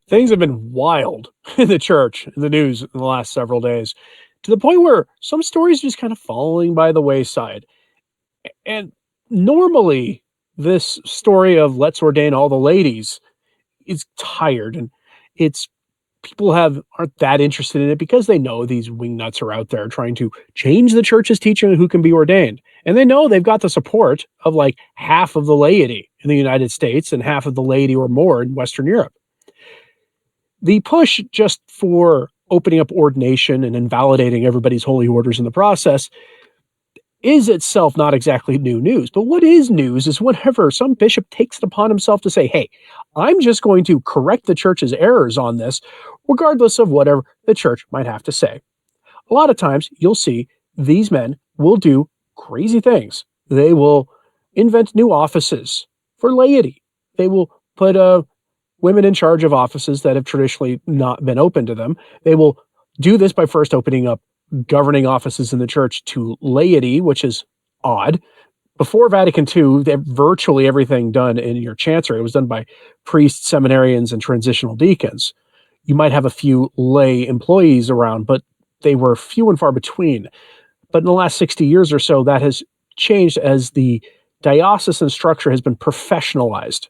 Things have been wild in the church, in the news in the last several days, to the point where some stories are just kind of falling by the wayside. And normally, this story of let's ordain all the ladies is tired, and it's people aren't that interested in it because they know these wingnuts are out there trying to change the church's teaching on who can be ordained. And they know they've got the support of like half of the laity in the United States and half of the laity or more in Western Europe. The push just for opening up ordination and invalidating everybody's holy orders in the process is itself not exactly new news. But what is news is whenever some bishop takes it upon himself to say, hey, I'm just going to correct the church's errors on this, regardless of whatever the church might have to say. A lot of times you'll see these men will do crazy things. They will invent new offices for laity. They will put women in charge of offices that have traditionally not been open to them. They will do this by first opening up governing offices in the church to laity, which is odd. Before Vatican II, virtually everything done in your chancery was done by priests, seminarians, and transitional deacons. You might have a few lay employees around, but they were few and far between. But in the last 60 years or so, that has changed as the diocesan structure has been professionalized,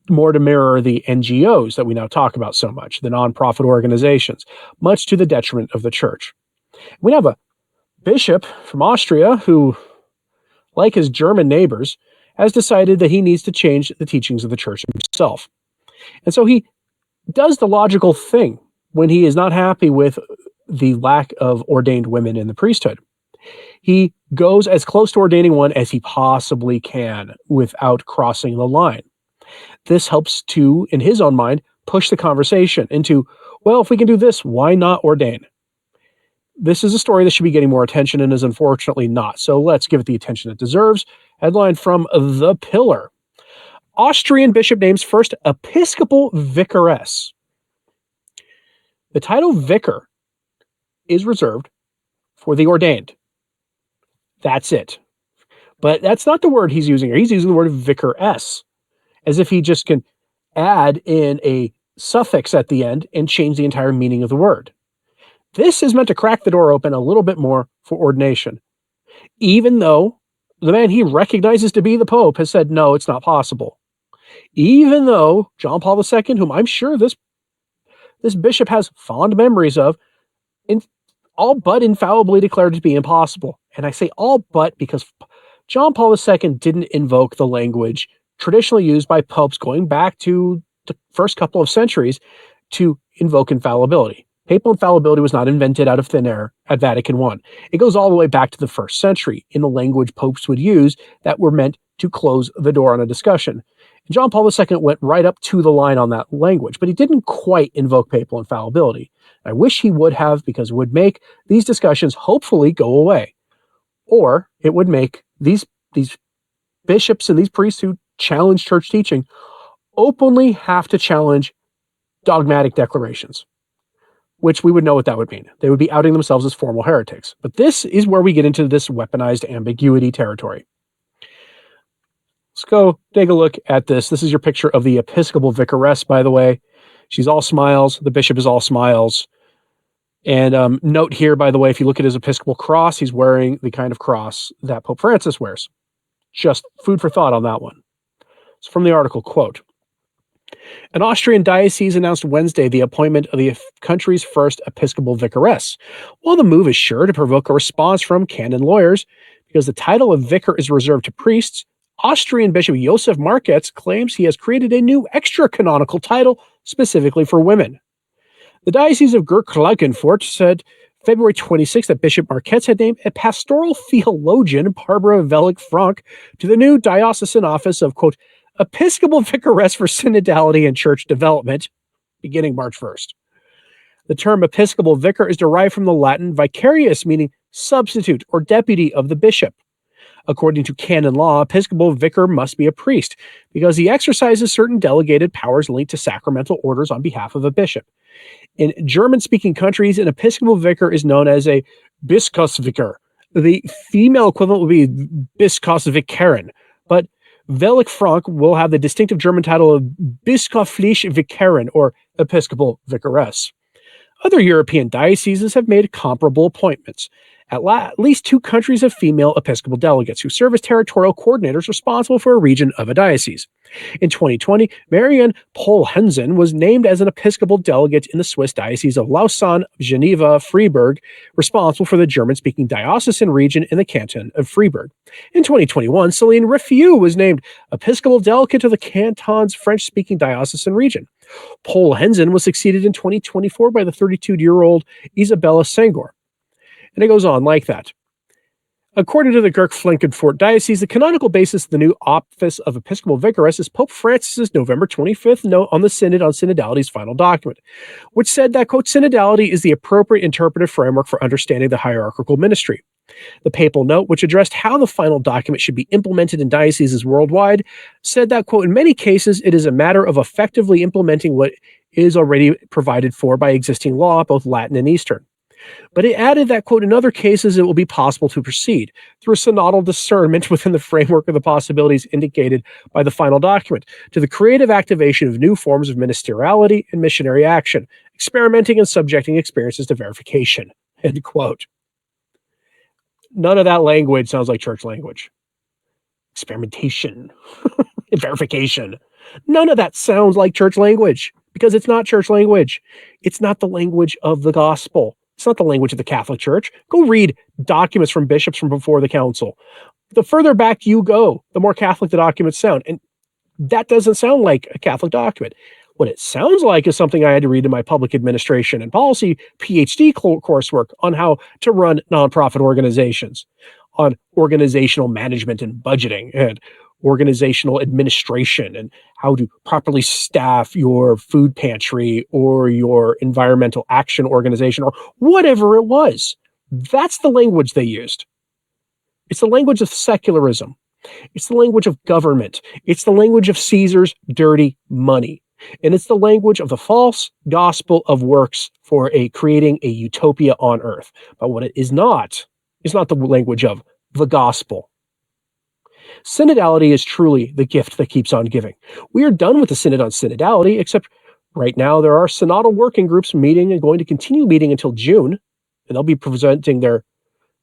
more to mirror the NGOs that we now talk about so much, the nonprofit organizations, much to the detriment of the church. We have a bishop from Austria who, like his German neighbors, has decided that he needs to change the teachings of the church himself. And so he does the logical thing when he is not happy with the lack of ordained women in the priesthood. He goes as close to ordaining one as he possibly can without crossing the line. This helps to, in his own mind, push the conversation into, well, if we can do this, why not ordain? This is a story that should be getting more attention and is unfortunately not. So let's give it the attention it deserves. Headline from The Pillar. Austrian bishop names first episcopal vicaress. The title vicar is reserved for the ordained. That's it. But that's not the word he's using here. He's using the word vicaress, as if he just can add in a suffix at the end and change the entire meaning of the word. This is meant to crack the door open a little bit more for ordination, even though the man he recognizes to be the Pope has said, no, it's not possible. Even though John Paul II, whom I'm sure this bishop has fond memories of, all but infallibly declared it to be impossible. And I say all but because John Paul II didn't invoke the language traditionally used by popes going back to the first couple of centuries to invoke infallibility. Papal infallibility was not invented out of thin air at Vatican I. It goes all the way back to the first century in the language popes would use that were meant to close the door on a discussion. And John Paul II went right up to the line on that language, but he didn't quite invoke papal infallibility. I wish he would have, because it would make these discussions hopefully go away. Or it would make these bishops and these priests who challenge church teaching openly have to challenge dogmatic declarations, which we would know what that would mean. They would be outing themselves as formal heretics. But this is where we get into this weaponized ambiguity territory. Let's go take a look at this. This is your picture of the episcopal vicaress, by the way. She's all smiles. The bishop is all smiles. And note here, by the way, if you look at his episcopal cross, he's wearing the kind of cross that Pope Francis wears. Just food for thought on that one. It's from the article, quote, an Austrian diocese announced Wednesday the appointment of the country's first episcopal vicaress. While the move is sure to provoke a response from canon lawyers, because the title of vicar is reserved to priests, Austrian Bishop Josef Marquetz claims he has created a new extra-canonical title specifically for women. The Diocese of Gurk-Klagenfurt said February 26th that Bishop Marquetz had named a pastoral theologian, Barbara Velik-Frank, to the new diocesan office of, quote, Episcopal Vicaress for Synodality and Church Development, beginning March 1st. The term Episcopal Vicar is derived from the Latin vicarius, meaning substitute or deputy of the bishop. According to canon law, Episcopal Vicar must be a priest because he exercises certain delegated powers linked to sacramental orders on behalf of a bishop. In German-speaking countries, an Episcopal Vicar is known as a Bischofsvikar. The female equivalent would be Bischofsvikarin, but Velic Franc will have the distinctive German title of bischöfliche Vicarin, or episcopal vicaress. Other European dioceses have made comparable appointments. At least 2 countries have female episcopal delegates who serve as territorial coordinators responsible for a region of a diocese. In 2020, Marianne Pohl-Hensen was named as an episcopal delegate in the Swiss diocese of Lausanne, Geneva, Freiburg, responsible for the German-speaking diocesan region in the canton of Freiburg. In 2021, Céline Riffieux was named episcopal delegate of the canton's French-speaking diocesan region. Pohl-Hensen was succeeded in 2024 by the 32-year-old Isabella Senghor. And it goes on like that. According to the Gurk-Frankfurt Diocese, the canonical basis of the new office of Episcopal Vicaress is Pope Francis's November 25th note on the Synod on Synodality's final document, which said that, quote, synodality is the appropriate interpretive framework for understanding the hierarchical ministry. The papal note, which addressed how the final document should be implemented in dioceses worldwide, said that, quote, in many cases, it is a matter of effectively implementing what is already provided for by existing law, both Latin and Eastern. But it added that, quote, in other cases, it will be possible to proceed through a synodal discernment within the framework of the possibilities indicated by the final document to the creative activation of new forms of ministeriality and missionary action, experimenting and subjecting experiences to verification, end quote. None of that language sounds like church language. Experimentation, verification. None of that sounds like church language because it's not church language. It's not the language of the gospel. It's not the language of the Catholic Church. Go read documents from bishops from before the council. The further back you go, the more Catholic the documents sound. And that doesn't sound like a Catholic document. What it sounds like is something I had to read in my public administration and policy PhD coursework on how to run nonprofit organizations, on organizational management and budgeting, and organizational administration, and how to properly staff your food pantry or your environmental action organization or whatever it was. That's the language they used. It's the language of secularism. It's the language of government. It's the language of Caesar's dirty money. And it's the language of the false gospel of works for creating a utopia on earth. But what it is not the language of the gospel. Synodality is truly the gift that keeps on giving. We are done with the Synod on Synodality, except right now there are synodal working groups meeting and going to continue meeting until June, and they'll be presenting their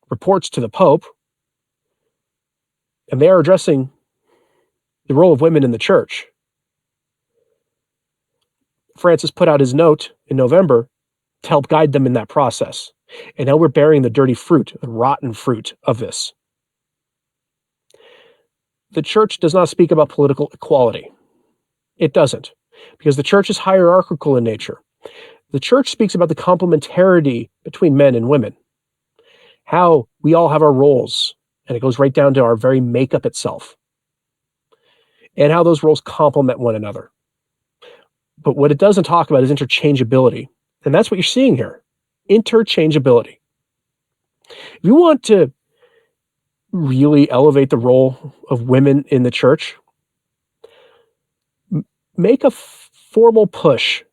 reports to the Pope. And they are addressing the role of women in the church. Francis put out his note in November to help guide them in that process. And now we're bearing the dirty fruit, the rotten fruit of this. The church does not speak about political equality. It doesn't, because the church is hierarchical in nature. The church speaks about the complementarity between men and women, how we all have our roles, and it goes right down to our very makeup itself, and how those roles complement one another. But what it doesn't talk about is interchangeability. And that's what you're seeing here. Interchangeability. If you want to really elevate the role of women in the church, make a formal push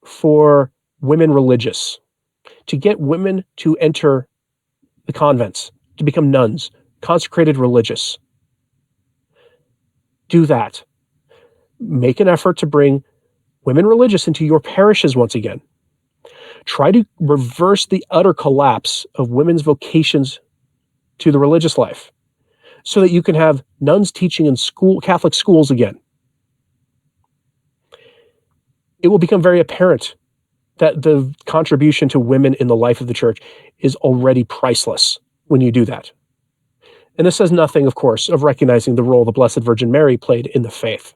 for women religious, to get women to enter the convents, to become nuns, consecrated religious. Do that. Make an effort to bring women religious into your parishes once again. Try to reverse the utter collapse of women's vocations to the religious life so that you can have nuns teaching in Catholic schools again. It will become very apparent that the contribution to women in the life of the church is already priceless when you do that. And this says nothing, of course, of recognizing the role the Blessed Virgin Mary played in the faith.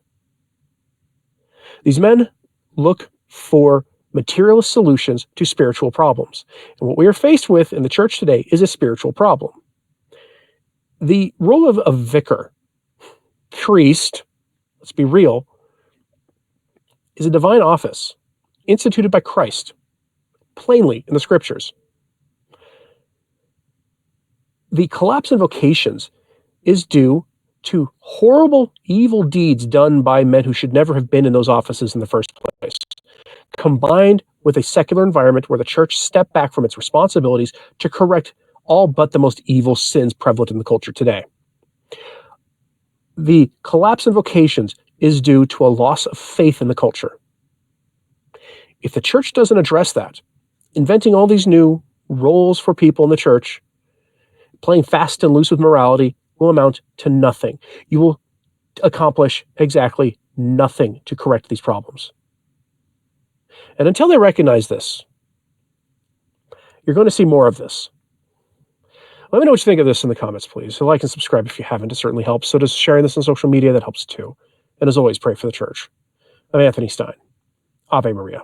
These men look for materialist solutions to spiritual problems. And what we are faced with in the church today is a spiritual problem. The role of a vicar, priest, let's be real, is a divine office instituted by Christ, plainly in the scriptures. The collapse in vocations is due to horrible, evil deeds done by men who should never have been in those offices in the first place, combined with a secular environment where the church stepped back from its responsibilities to correct all but the most evil sins prevalent in the culture today. The collapse in vocations is due to a loss of faith in the culture. If the church doesn't address that, inventing all these new roles for people in the church, playing fast and loose with morality, will amount to nothing. You will accomplish exactly nothing to correct these problems. And until they recognize this, you're going to see more of this. Let me know what you think of this in the comments, please. So like and subscribe if you haven't. It certainly helps. So does sharing this on social media. That helps too. And as always, pray for the church. I'm Anthony Stine. Ave Maria.